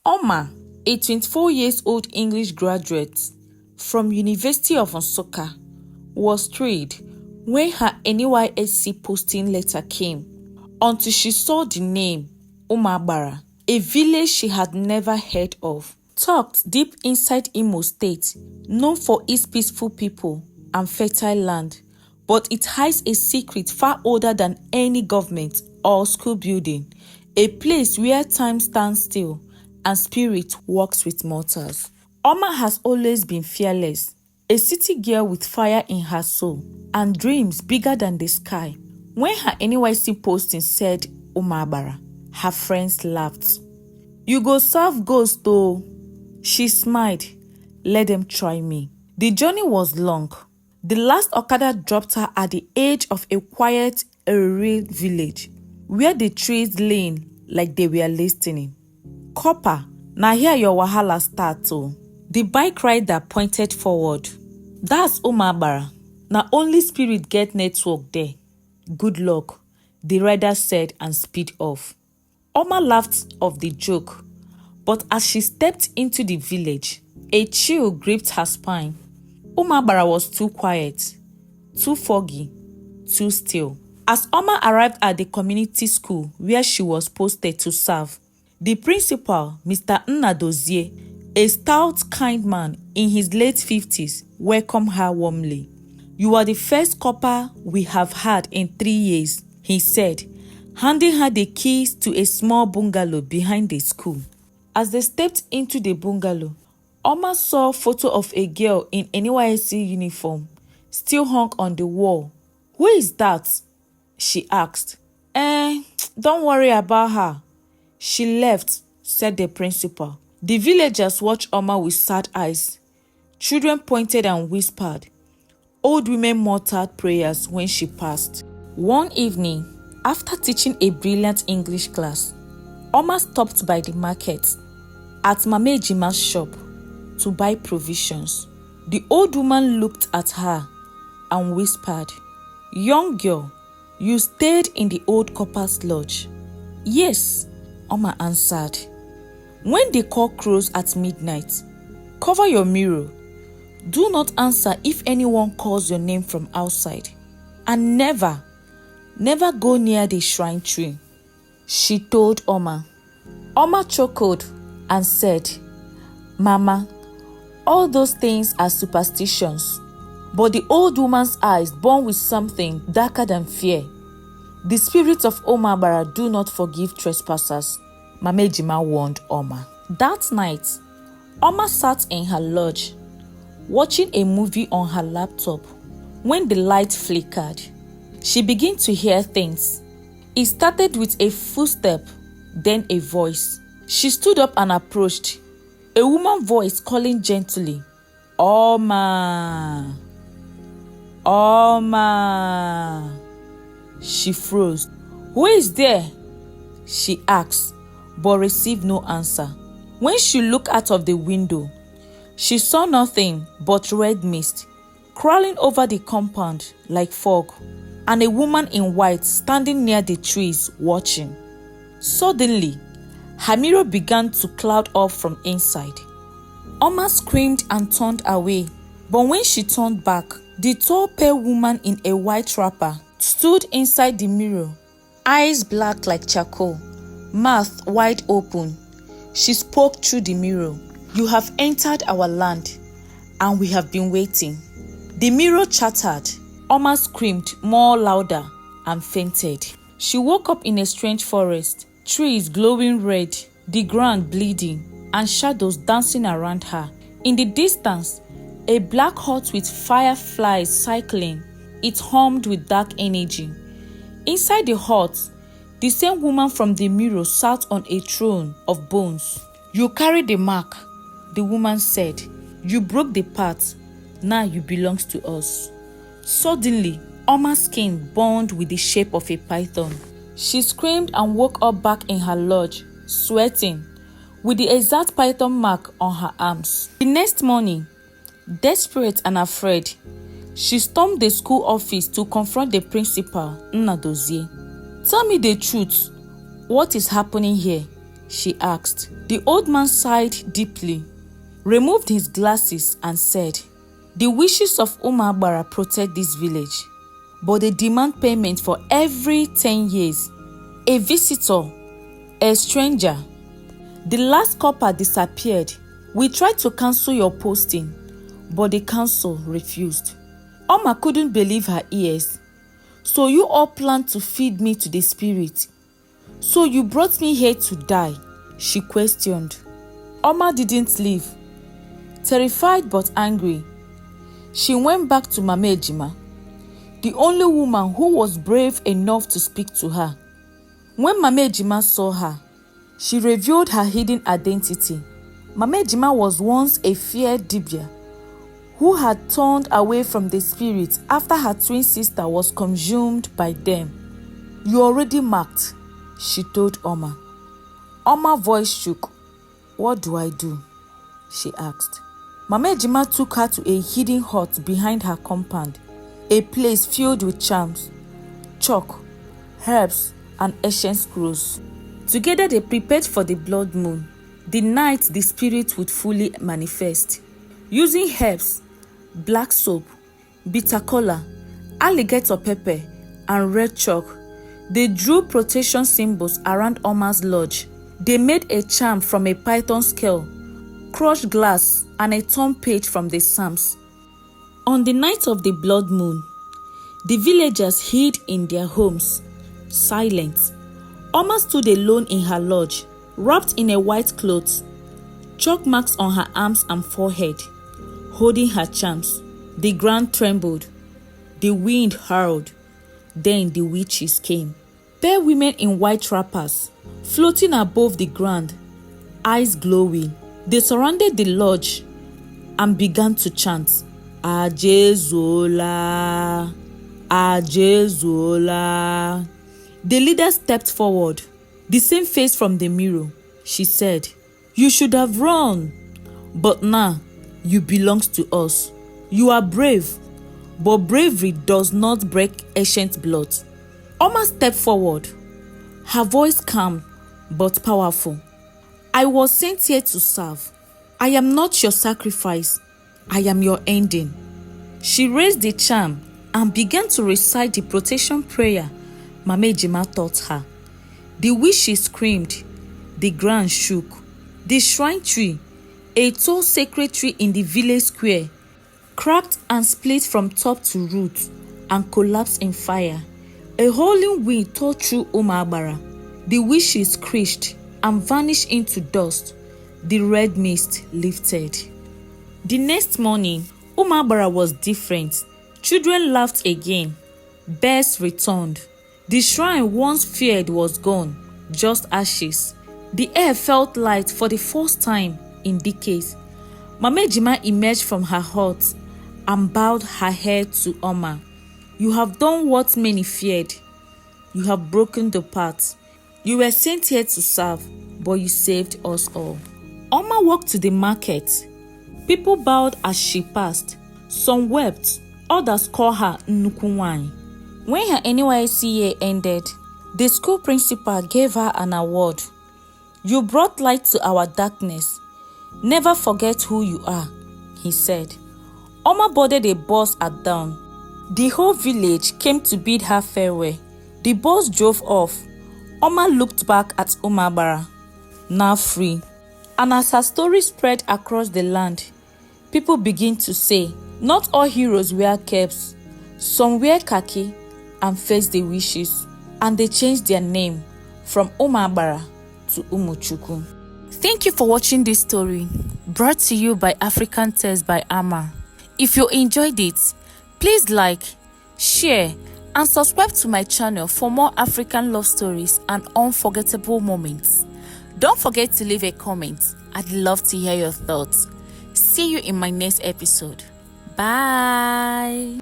Oma, a 24-year-old English graduate from University of Nsukka, was thrilled when her NYSC posting letter came until she saw the name Umu-Agbara, a village she had never heard of. Tucked deep inside Imo State, known for its peaceful people and fertile land, but it hides a secret far older than any government or school building, a place where time stands still and spirit walks with mortals. Oma has always been fearless, a city girl with fire in her soul and dreams bigger than the sky. When her NYC posting said Umu-Agbara, her friends laughed. "You go serve ghost though." She smiled. "Let them try me." The journey was long. The last Okada dropped her at the edge of a quiet, rural village, where the trees leaned like they were listening. "Corper, now here your wahala start too." The bike rider pointed forward. "That's Umu-Agbara. Now only spirit get network there. Good luck," the rider said and speed off. Oma laughed off the joke, but as she stepped into the village, a chill gripped her spine. Umu-Agbara was too quiet, too foggy, too still. As Oma arrived at the community school where she was posted to serve, the principal, Mr. Nnadozie, a stout, kind man in his late 50s, welcomed her warmly. "You are the first copper we have had in 3 years," he said, handing her the keys to a small bungalow behind the school. As they stepped into the bungalow, Oma saw a photo of a girl in NYSC uniform still hung on the wall. "Who is that?" she asked. Don't worry about her. She left," said the principal. The villagers watched Oma with sad eyes. Children pointed and whispered. Old women muttered prayers when she passed. One evening, after teaching a brilliant English class, Oma stopped by the market at Mama Ejima's shop to buy provisions. The old woman looked at her and whispered, "Young girl, you stayed in the old copper's lodge." "Yes," Oma answered. "When the cock crows at midnight, cover your mirror. Do not answer if anyone calls your name from outside. And never go near the shrine tree," she told Oma. Oma chuckled and said, "Mama, all those things are superstitions." But the old woman's eyes burned with something darker than fear. "The spirits of Umu-Agbara do not forgive trespassers," Mama Ejima warned Oma. That night, Oma sat in her lodge, watching a movie on her laptop. When the light flickered, she began to hear things. It started with a footstep, then a voice. She stood up and approached. A woman's voice calling gently, "Oma, Oma." She froze. "Who is there?" she asked, but received no answer. When she looked out of the window, she saw nothing but red mist crawling over the compound like fog, and a woman in white standing near the trees watching. Suddenly, her mirror began to cloud up from inside. Oma screamed and turned away, but when she turned back, the tall pale woman in a white wrapper stood inside the mirror, eyes black like charcoal, mouth wide open. She spoke through the mirror. "You have entered our land, and we have been waiting." The mirror chattered. Oma screamed more louder and fainted. She woke up in a strange forest, trees glowing red, the ground bleeding, and shadows dancing around her. In the distance, a black hut with fireflies cycling. It hummed with dark energy. Inside the hut, the same woman from the mirror sat on a throne of bones. "You carry the mark," the woman said. "You broke the path. Now you belong to us." Suddenly, Oma's skin burned with the shape of a python. She screamed and woke up back in her lodge, sweating, with the exact python mark on her arms. The next morning, desperate and afraid, she stormed the school office to confront the principal, Nnadozie. "Tell me the truth. What is happening here?" she asked. The old man sighed deeply, removed his glasses and said, "The wishes of Umu-Agbara protect this village, but they demand payment for every 10 years. A visitor, a stranger. The last copper disappeared. We tried to cancel your posting, but the council refused." Oma couldn't believe her ears. "So you all planned to feed me to the spirit? So you brought me here to die?" she questioned. Oma didn't leave. Terrified but angry, she went back to Mama Ejima, the only woman who was brave enough to speak to her. When Mama Ejima saw her, she revealed her hidden identity. Mama Ejima was once a feared Dibia who had turned away from the spirit after her twin sister was consumed by them. "You already marked," she told Oma. Oma's voice shook. "What do I do?" she asked. Mama Ejima took her to a hidden hut behind her compound, a place filled with charms, chalk, herbs, and ancient scrolls. Together they prepared for the blood moon, the night the spirit would fully manifest. Using herbs, black soap, bitter kola, alligator pepper, and red chalk, they drew protection symbols around Oma's lodge. They made a charm from a python skull, crushed glass, and a torn page from the Psalms. On the night of the blood moon, the villagers hid in their homes, silent. Oma stood alone in her lodge, wrapped in a white cloth, chalk marks on her arms and forehead, holding her charms. The ground trembled, the wind howled. Then the witches came. Bare women in white wrappers, floating above the ground, eyes glowing. They surrounded the lodge and began to chant, "Ajezola, Ajezola." The leader stepped forward, the same face from the mirror. She said, "You should have run, but now you belong to us. You are brave, but bravery does not break ancient blood." Oma stepped forward, her voice calm but powerful. "I was sent here to serve. I am not your sacrifice. I am your ending." She raised the charm and began to recite the protection prayer Mama Ejima taught her. The witches screamed, the ground shook. The shrine tree, a tall sacred tree in the village square, cracked and split from top to root and collapsed in fire. A howling wind tore through Umu-Agbara. The witches crashed and vanished into dust. The red mist lifted. The next morning, Umu-Agbara was different. Children laughed again. Birds returned. The shrine once feared was gone, just ashes. The air felt light for the first time in decades. Mama Ejima emerged from her hut and bowed her head to Oma. "You have done what many feared. You have broken the path. You were sent here to serve, but you saved us all." Oma walked to the market. People bowed as she passed. Some wept, others called her Nnukwu Nwanyi. When her NYSC year ended, the school principal gave her an award. "You brought light to our darkness. Never forget who you are," he said. Oma boarded a bus at dawn. The whole village came to bid her farewell. The bus drove off. Oma looked back at Umu-Agbara, now free. And as her story spread across the land, people began to say, not all heroes wear capes. Some wear khaki and face the wishes. And they changed their name from Umu-Agbara to Umuchukwu. Thank you for watching this story, brought to you by African Tales by Ama. If you enjoyed it, please like, share, and subscribe to my channel for more African love stories and unforgettable moments. Don't forget to leave a comment. I'd love to hear your thoughts. See you in my next episode. Bye.